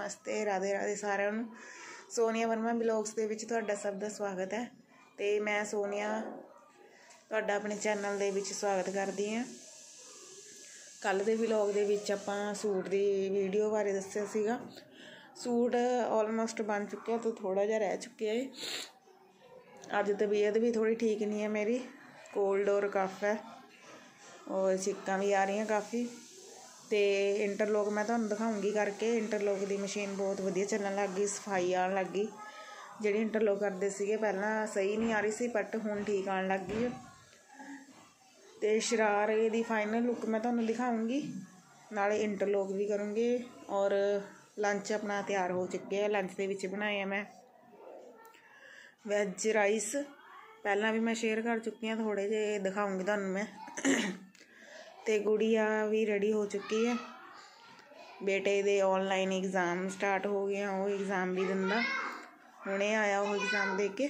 नमस्ते राधे राधे सारिਆਂ ਨੂੰ। सोनिया वर्मा ब्लॉग्स ਦੇ ਵਿੱਚ ਤੁਹਾਡਾ ਸਭ ਦਾ ਸਵਾਗਤ ਹੈ ਤੇ ਮੈਂ ਸੋਨੀਆ ਤੁਹਾਡਾ ਆਪਣੇ ਚੈਨਲ ਦੇ ਵਿੱਚ ਸਵਾਗਤ ਕਰਦੀ ਹਾਂ। ਕੱਲ ਦੇ ਵਲੌਗ ਦੇ ਵਿੱਚ ਆਪਾਂ ਸੂਟ ਦੀ ਵੀਡੀਓ ਬਾਰੇ ਦੱਸਿਆ ਸੀਗਾ। सूट ऑलमोस्ट बन चुके तो थोड़ा जिहा रह चुके है। अज तबीयत भी थोड़ी ठीक नहीं है मेरी, कोल्ड और कफ है और छिक्कां भी आ रही काफ़ी। तो इंटरलॉक मैं तुहानूं दिखाऊंगी करके। इंटरलॉक की मशीन बहुत वधिया चलन लग गई, सफाई आन लग गई। जिहड़ी इंटरलॉक करते सीगे पहलां सही नहीं आ रही सी, बट हुण ठीक आन लग गई। तो शरारे की फाइनल लुक मैं तुहानूं दिखाऊंगी, नाले इंटरलॉक भी करूँगी। और लंच अपना तैयार हो चुके हैं। लंच के विच बनाए मैं वैज राइस, पहला भी मैं शेयर कर चुकी हाँ, थोड़े जे दिखाऊंगी तुहानूं मैं। तो गुड़िया भी रेडी हो चुकी है। बेटे दे ऑनलाइन एग्जाम स्टार्ट हो गए, वो एग्जाम भी दिंदा, हुणे आया वो एग्जाम दे के।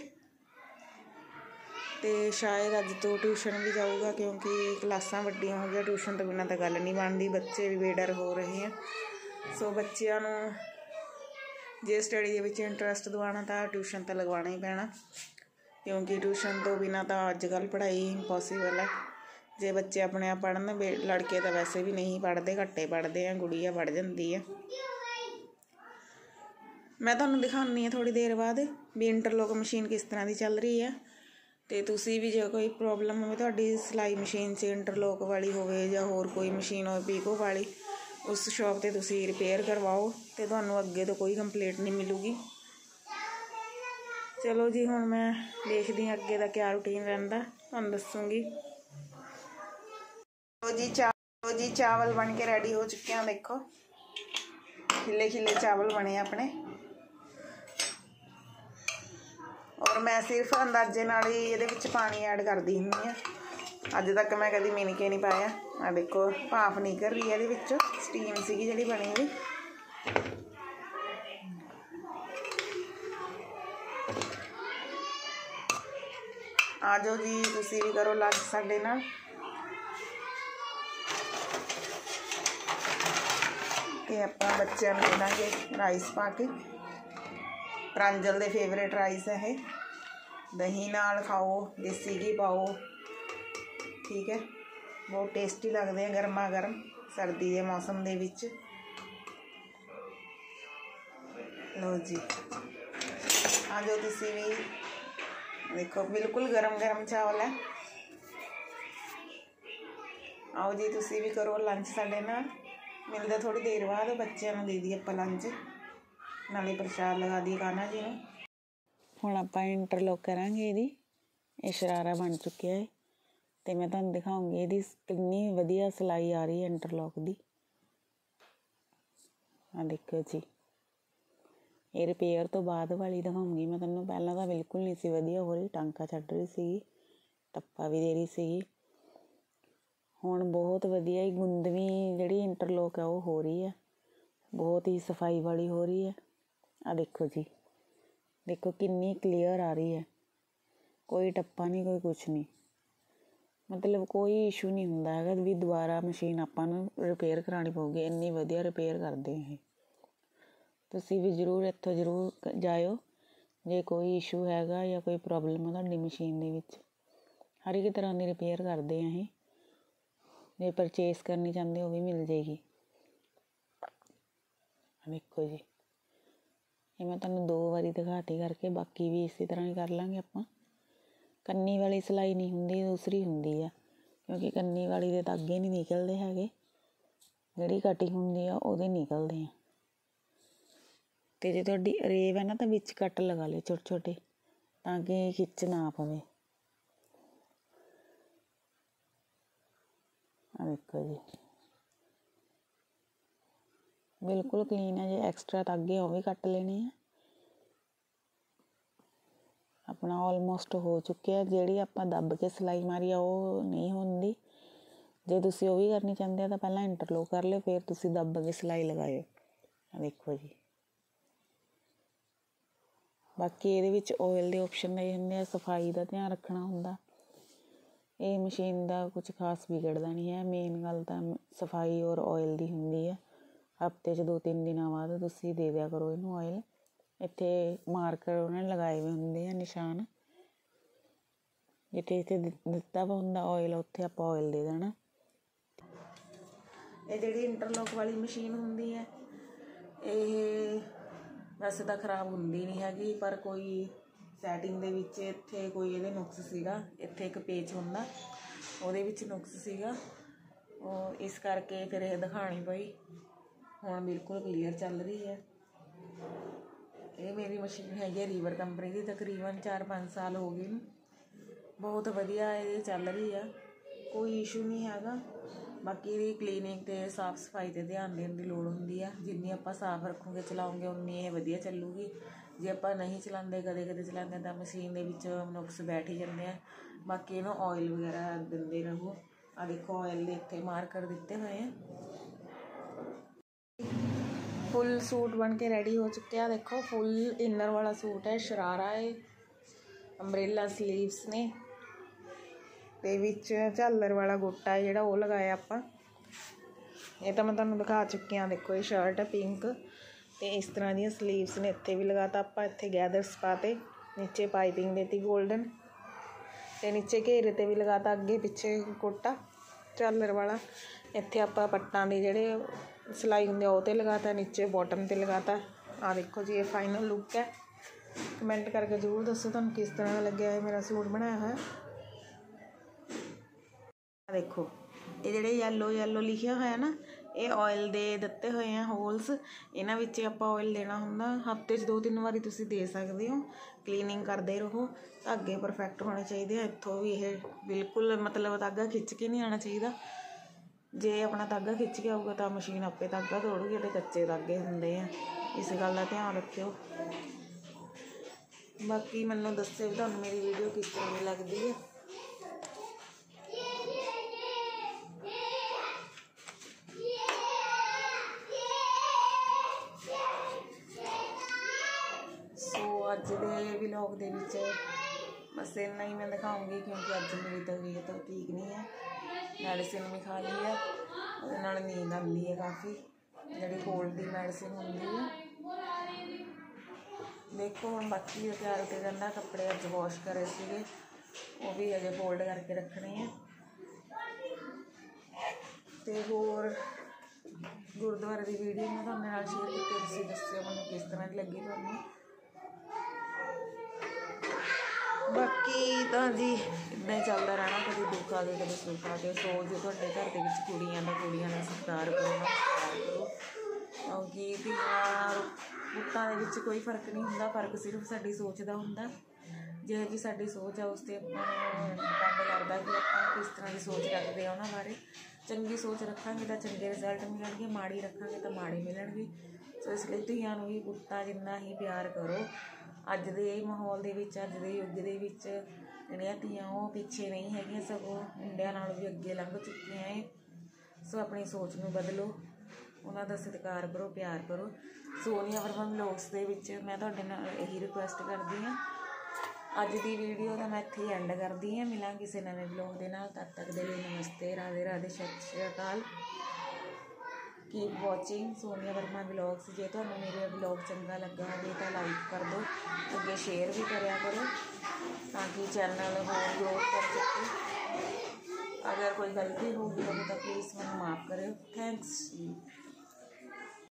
तो शायद अज तो ट्यूशन भी जाऊगा, क्योंकि क्लासां वड्डियां हो गई, ट्यूशन तो बिना तो गल नहीं बनती। बच्चे भी बेडर हो रहे हैं। सो बच्चों जे स्टडी के इंटरस्ट दिवाना तो ट्यूशन तो लगवाना ही पैना, क्योंकि ट्यूशन तो बिना तो अजकल पढ़ाई इंपॉसिबल है। जे बच्चे अपने आप पढ़न, लड़के तो वैसे भी नहीं पढ़ते, घट्टे पढ़ते हैं, गुड़िया पढ़ जाती है। मैं तुहानूं दिखानी है थोड़ी देर बाद भी इंटरलॉक मशीन किस तरह की चल रही है। तो तुसी भी जो कोई प्रॉब्लम हो तुहाडी सिलाई मशीन से इंटरलॉक वाली होवे या होर कोई मशीन हो पीको वाली, उस शॉप ते तुसी रिपेयर करवाओ तो तुहानूं अगे तो कोई कंप्लेंट नहीं मिलूगी। चलो जी, हुण मैं देखदी हां अगे दा क्या रूटीन रहिंदा, तुहानूं दस्सूंगी। जी चावल बन के रेडी हो चुके हैं, देखो खिले खिले चावल बने अपने। और मैं सिर्फ अंदाजे नाल ही इहदे विच पानी ऐड करदी हुंदी हां। अज तक मैं कभी मिन के नहीं पाया। आ देखो भाप निकल रही है, ये स्टीम सी जी बनी हुई। आ जाओ जी, तुसी भी करो लंच साडे नाल। ते आपां बच्चों को दे दांगे राइस पा के। प्रांजल दे फेवरेट राइस है ये। दही नाल खाओ, देसी घी पाओ, ठीक है, बहुत टेस्टी लगते हैं गर्मा गर्म सर्दी के मौसम दे विच। लो जी, आ जाओ तुसी भी, देखो बिल्कुल गरम गरम चावल है। आओ जी, तुसी भी करो लंच साडे नाल। मिलते थोड़ी देर बाद, बच्चों को दे दी आपां लंच, नाले प्रसाद लगा दी कान्हा जी नूं। हुण आपां इंटरलॉक करांगे इहदी। ये शरारा बन चुकिया है तो मैं तुहानूं दिखाऊंगी इहदी कितनी वधिया सिलाई आ रही है इंटरलॉक दी। आ देखो जी, ये रिपेयर तो बाद वाली दिखाऊंगी मैं तुहानूं। पहलां तो बिल्कुल नहीं सी वधिया हो रही, टांका छड्ड रही सीगी, टप्पा भी दे रही सीगी। हुण बहुत वधिया ही गुंदवी जिहड़ी इंटरलॉक है वो हो रही है, बहुत ही सफाई वाली हो रही है। आ देखो जी, देखो कितनी क्लीयर आ रही है, कोई टप्पा नहीं, कोई कुछ नहीं, मतलब कोई इशू नहीं हुंदा है भी दोबारा मशीन आपां नूं रिपेयर करानी पऊगी। इन्नी वधिया रिपेयर करदे हैं। तुसीं भी जरूर इत्थों जरूर जाओ जे कोई इशू हैगा या कोई प्रॉब्लम है तुहाडी मशीन दे विच। हर एक तरह की रिपेयर करदे हैं ये। जे परचेस करनी चाहते हो भी मिल जाएगी। देखो जी, ये मैं तुहानूं 2 बारी दिखाती करके, बाकी भी इसी तरह ही कर लांगे आपां। कन्नी वाली सिलाई नहीं हुंदी, दूसरी हुंदी है, क्योंकि कन्नी वाली दे धागे नहीं निकलते हैगे, जिहड़ी कटिंग हुंदी आ उहदे निकलते हैं। तो जे तुहाडी अरेब है ना तो विच कट लगा लो छोटे छोटे, ताकि खिच ना पवे। देखो जी, बिल्कुल क्लीन है। जो एक्सट्रा धागे वो भी कट लेने हैं। अपना ऑलमोस्ट हो चुके हैं। जिहड़ी आपां दब के सिलाई मारी आ वो नहीं होंदी। जे तुसीं वो भी करनी चाहते हो तो पहला इंटरलॉक कर लो, फिर तुसीं दब के सिलाई लगाओ। देखो जी, बाकी ये ऑयल के ऑप्शन ये होंगे, सफाई का ध्यान रखना होंदा। ये मशीन का कुछ खास बिगड़ता नहीं है, मेन गल तो सफाई और ऑयल की होंदी है। ਹਫ਼ਤੇ 'ਚ 2-3 ਦਿਨਾਂ ਬਾਅਦ ਤੁਸੀਂ ਦੇ ਦਿਆ ਕਰੋ ਇਹਨੂੰ ਆਇਲ। ਇੱਥੇ ਮਾਰਕਰ ਉਹਨਾਂ ਨੇ ਲਗਾਏ ਹੋਏ ਹੁੰਦੇ ਆ ਨਿਸ਼ਾਨ, ਜਿੱਥੇ ਇੱਥੇ ਦਿੱਤਾ ਵਾ ਹੁੰਦਾ ਆਇਲ ਉੱਥੇ ਆਪਾਂ ਆਇਲ ਦੇ ਦੇਣਾ। ਇਹ ਜਿਹੜੀ ਇੰਟਰਲੋਕ ਵਾਲੀ ਮਸ਼ੀਨ ਹੁੰਦੀ ਹੈ ਇਹ ਵੈਸੇ ਤਾਂ ਖ਼ਰਾਬ ਹੁੰਦੀ ਨਹੀਂ ਹੈਗੀ, ਪਰ ਕੋਈ ਸੈਟਿੰਗ ਦੇ ਵਿੱਚ ਇੱਥੇ ਕੋਈ ਇਹਦੇ ਨੁਕਸ ਸੀਗਾ। ਇੱਥੇ ਇੱਕ ਪੇਚ ਹੁੰਦਾ ਉਹਦੇ ਵਿੱਚ ਨੁਕਸ ਸੀਗਾ, ਉਹ ਇਸ ਕਰਕੇ ਫਿਰ ਇਹ ਦਿਖਾਉਣੀ ਪਈ। ਹੁਣ ਬਿਲਕੁਲ ਕਲੀਅਰ ਚੱਲ ਰਹੀ ਹੈ। ਇਹ ਮੇਰੀ ਮਸ਼ੀਨ ਹੈਗੀ ਹੈ ਰੀਵਰ ਕੰਪਨੀ ਦੀ, ਤਕਰੀਬਨ 4-5 ਸਾਲ ਹੋ ਗਏ ਨੂੰ। ਬਹੁਤ ਵਧੀਆ ਇਹ ਚੱਲ ਰਹੀ ਆ, ਕੋਈ ਇਸ਼ੂ ਨਹੀਂ ਹੈਗਾ। ਬਾਕੀ ਇਹਦੀ ਕਲੀਨਿੰਗ ਅਤੇ ਸਾਫ਼ ਸਫਾਈ 'ਤੇ ਧਿਆਨ ਦੇਣ ਦੀ ਲੋੜ ਹੁੰਦੀ ਆ। ਜਿੰਨੀ ਆਪਾਂ ਸਾਫ਼ ਰੱਖੋਗੇ ਚਲਾਓਗੇ ਉਨੀ ਇਹ ਵਧੀਆ ਚੱਲੂਗੀ। ਜੇ ਆਪਾਂ ਨਹੀਂ ਚਲਾਉਂਦੇ, ਕਦੇ ਕਦੇ ਚਲਾਉਂਦੇ ਤਾਂ ਮਸ਼ੀਨ ਦੇ ਵਿੱਚ ਨੁਕਸ ਬੈਠ ਹੀ ਜਾਂਦੇ ਆ। ਬਾਕੀ ਇਹਨੂੰ ਆਇਲ ਵਗੈਰਾ ਦਿੰਦੇ ਰਹੋ। ਆ ਦੇਖੋ ਆਇਲ ਦੇ ਇੱਥੇ ਮਾਰਕਰ ਦਿੱਤੇ ਹੋਏ ਆ। ਫੁੱਲ ਸੂਟ ਬਣ ਕੇ ਰੈਡੀ ਹੋ ਚੁੱਕਿਆ। ਦੇਖੋ ਫੁੱਲ ਇਨਰ ਵਾਲਾ ਸੂਟ ਹੈ, ਸ਼ਰਾਰਾ ਹੈ, ਅੰਬਰੇਲਾ ਸਲੀਵਸ ਨੇ ਤੇ ਵਿੱਚ ਝਾਲਰ ਵਾਲਾ ਗੋਟਾ ਜਿਹੜਾ ਉਹ ਲਗਾਇਆ ਆਪਾਂ। ਇਹ ਤਾਂ ਮੈਂ ਤੁਹਾਨੂੰ ਦਿਖਾ ਚੁੱਕੀ ਹਾਂ। ਦੇਖੋ ਇਹ ਸ਼ਰਟ ਹੈ ਪਿੰਕ ਤੇ ਇਸ ਤਰ੍ਹਾਂ ਦੀਆਂ ਸਲੀਵਸ ਨੇ। ਇੱਥੇ ਵੀ ਲਗਾਤਾ ਆਪਾਂ, ਇੱਥੇ ਗੈਦਰਸ ਪਾਤੇ, ਨੀਚੇ ਪਾਈਪਿੰਗ ਦੇਤੀ ਗੋਲਡਨ ਤੇ ਨੀਚੇ ਘੇਰੇ ਤੇ ਵੀ ਲਗਾਤਾ, ਅੱਗੇ ਪਿੱਛੇ ਗੋਟਾ ਝਾਲਰ ਵਾਲਾ। ਇੱਥੇ ਆਪਾਂ ਪੱਟਾਂ ਦੇ ਜਿਹੜੇ ਸਿਲਾਈ ਹੁੰਦੇ ਉਹ 'ਤੇ ਲਗਾਤਾ, ਨੀਚੇ ਬੋਟਮ 'ਤੇ ਲਗਾਤਾ। ਆਹ ਦੇਖੋ ਜੀ ਇਹ ਫਾਈਨਲ ਲੁੱਕ ਹੈ। ਕਮੈਂਟ ਕਰਕੇ ਜ਼ਰੂਰ ਦੱਸੋ ਤੁਹਾਨੂੰ ਕਿਸ ਤਰ੍ਹਾਂ ਦਾ ਲੱਗਿਆ ਹੈ ਮੇਰਾ ਸੂਟ ਬਣਾਇਆ ਹੋਇਆ। ਦੇਖੋ ਇਹ ਜਿਹੜੇ ਯੈਲੋ ਲਿਖਿਆ ਹੋਇਆ ਨਾ, ਇਹ ਆਇਲ ਦੇ ਦਿੱਤੇ ਹੋਏ ਆ ਹੋਲਸ। ਇਹਨਾਂ ਵਿੱਚ ਆਪਾਂ ਆਇਲ ਦੇਣਾ ਹੁੰਦਾ। ਹਫ਼ਤੇ 'ਚ 2-3 ਵਾਰੀ ਤੁਸੀਂ ਦੇ ਸਕਦੇ ਹੋ। ਕਲੀਨਿੰਗ ਕਰਦੇ ਰਹੋ। ਧਾਗੇ ਪਰਫੈਕਟ ਹੋਣੇ ਚਾਹੀਦੇ ਆ। ਇੱਥੋਂ ਵੀ ਇਹ ਬਿਲਕੁਲ ਮਤਲਬ ਧਾਗਾ ਖਿੱਚ ਕੇ ਨਹੀਂ ਆਉਣਾ ਚਾਹੀਦਾ। ਜੇ ਆਪਣਾ ਧਾਗਾ ਖਿੱਚ ਕੇ ਆਊਗਾ ਤਾਂ ਮਸ਼ੀਨ ਆਪੇ ਧਾਗਾ ਤੋੜੂਗੀ ਅਤੇ ਕੱਚੇ ਧਾਗੇ ਹੁੰਦੇ ਆ, ਇਸ ਗੱਲ ਦਾ ਧਿਆਨ ਰੱਖਿਓ। ਬਾਕੀ ਮੈਨੂੰ ਦੱਸਿਓ ਵੀ ਤੁਹਾਨੂੰ ਮੇਰੀ ਵੀਡੀਓ ਕਿਸ ਤਰ੍ਹਾਂ ਦੀ ਲੱਗਦੀ ਹੈ। ਸੋ ਅੱਜ ਦੇ ਵਲੌਗ ਦੇ ਵਿੱਚ ਬਸ ਇੰਨਾ ਹੀ ਮੈਂ ਦਿਖਾਊਂਗੀ, ਕਿਉਂਕਿ ਅੱਜ ਮੇਰੀ ਤਬੀਅਤ ਠੀਕ ਨਹੀਂ ਹੈ। ਮੈਡੀਸਿਨ ਵੀ ਖਾ ਲਈ ਹੈ, ਉਹਦੇ ਨਾਲ ਨੀਂਦ ਆਉਂਦੀ ਹੈ ਕਾਫੀ, ਜਿਹੜੀ ਕੋਲਡ ਦੀ ਮੈਡੀਸਿਨ ਹੁੰਦੀ ਹੈ। ਦੇਖੋ ਹੁਣ ਬਾਕੀ ਤਿਆਰ ਹੋ ਜਾਂਦਾ। ਕੱਪੜੇ ਅੱਜ ਵਾਸ਼ ਕਰੇ ਸੀਗੇ, ਉਹ ਵੀ ਅਜੇ ਫੋਲਡ ਕਰਕੇ ਰੱਖਣੇ ਆ। ਅਤੇ ਹੋਰ ਗੁਰਦੁਆਰੇ ਦੀ ਵੀਡੀਓ ਮੈਂ ਤੁਹਾਡੇ ਨਾਲ ਸ਼ੇਅਰ ਕੀਤੀ, ਤੁਸੀਂ ਦੱਸਿਓ ਮੈਨੂੰ ਕਿਸ ਤਰ੍ਹਾਂ ਦੀ ਲੱਗੀ ਤੁਹਾਨੂੰ। ਬਾਕੀ ਤਾਂ ਜੀ ਇੱਦਾਂ ਹੀ ਚੱਲਦਾ ਰਹਿਣਾ, ਕਦੇ ਦੁੱਖ ਆ ਗਏ ਕਦੇ ਸੁੱਖ ਆ ਗਏ। ਸੋ ਜੇ ਤੁਹਾਡੇ ਘਰ ਦੇ ਵਿੱਚ ਕੁੜੀਆਂ ਦਾ ਸਤਿਕਾਰ ਕਰੋ, ਨਮਸਕਾਰ ਕਰੋ, ਕਿਉਂਕਿ ਧੀਆਂ ਪੁੱਤਾਂ ਦੇ ਵਿੱਚ ਕੋਈ ਫਰਕ ਨਹੀਂ ਹੁੰਦਾ। ਫਰਕ ਸਿਰਫ ਸਾਡੀ ਸੋਚ ਦਾ ਹੁੰਦਾ। ਜਿਹੋ ਜਿਹੀ ਸਾਡੀ ਸੋਚ ਆ ਉਸ 'ਤੇ ਆਪਾਂ ਨੂੰ ਡਿਪੈਂਡ ਕਰਦਾ ਕਿ ਆਪਾਂ ਕਿਸ ਤਰ੍ਹਾਂ ਦੀ ਸੋਚ ਰੱਖਦੇ ਆ ਉਹਨਾਂ ਬਾਰੇ। ਚੰਗੀ ਸੋਚ ਰੱਖਾਂਗੇ ਤਾਂ ਚੰਗੇ ਰਿਜ਼ਲਟ ਮਿਲਣਗੇ, ਮਾੜੀ ਰੱਖਾਂਗੇ ਤਾਂ ਮਾੜੇ ਮਿਲਣਗੇ। ਸੋ ਇਸ ਲਈ ਧੀਆਂ ਨੂੰ ਵੀ ਪੁੱਤਾਂ ਜਿੰਨਾ ਹੀ ਪਿਆਰ ਕਰੋ। ਅੱਜ ਦੇ ਮਾਹੌਲ ਦੇ ਵਿੱਚ, ਅੱਜ ਦੇ ਯੁੱਗ ਦੇ ਵਿੱਚ ਜਿਹੜੀਆਂ ਧੀਆਂ ਉਹ ਪਿੱਛੇ ਨਹੀਂ ਹੈਗੀਆਂ, ਸਗੋਂ ਮੁੰਡਿਆਂ ਨਾਲੋਂ ਵੀ ਅੱਗੇ ਲੰਘ ਚੁੱਕੀਆਂ ਏ। ਸੋ ਆਪਣੀ ਸੋਚ ਨੂੰ ਬਦਲੋ, ਉਹਨਾਂ ਦਾ ਸਤਿਕਾਰ ਕਰੋ, ਪਿਆਰ ਕਰੋ। ਸੋਨੀਆ ਵਰਮਾ ਵਲੌਗਸ ਦੇ ਵਿੱਚ ਮੈਂ ਤੁਹਾਡੇ ਨਾਲ ਇਹੀ ਰਿਕੁਐਸਟ ਕਰਦੀ ਹਾਂ। ਅੱਜ ਦੀ ਵੀਡੀਓ ਦਾ ਮੈਂ ਇੱਥੇ ਹੀ ਐਂਡ ਕਰਦੀ ਹਾਂ। ਮਿਲਾਂਗੇ ਕਿਸੇ ਨਵੇਂ ਵਲੌਗ ਦੇ ਨਾਲ। ਤਦ ਤੱਕ ਦੇ ਲਈ ਨਮਸਤੇ, ਰਾਧੇ ਰਾਧੇ, ਸਤਿ ਸ਼੍ਰੀ ਅਕਾਲ। Keep watching Sonia Verma vlogs. ਜੇ ਤੁਹਾਨੂੰ ਮੇਰੇ ਵਲੌਗ ਚੰਗਾ ਲੱਗਾ ਹੋਵੇ ਤਾਂ ਲਾਈਕ ਕਰ ਦਿਓ, ਅੱਗੇ ਸ਼ੇਅਰ ਵੀ ਕਰਿਆ ਕਰੋ ਤਾਂ ਕਿ ਚੈਨਲ ਹੋਰ ਗਰੋਥ ਕਰ ਸਕੇ। ਅਗਰ ਕੋਈ ਗਲਤੀ ਹੋਊਗੀ ਤਾਂ ਪਲੀਜ਼ ਮੈਨੂੰ ਮਾफ़ ਕਰਿਓ। ਥੈਂਕਸ ਜੀ।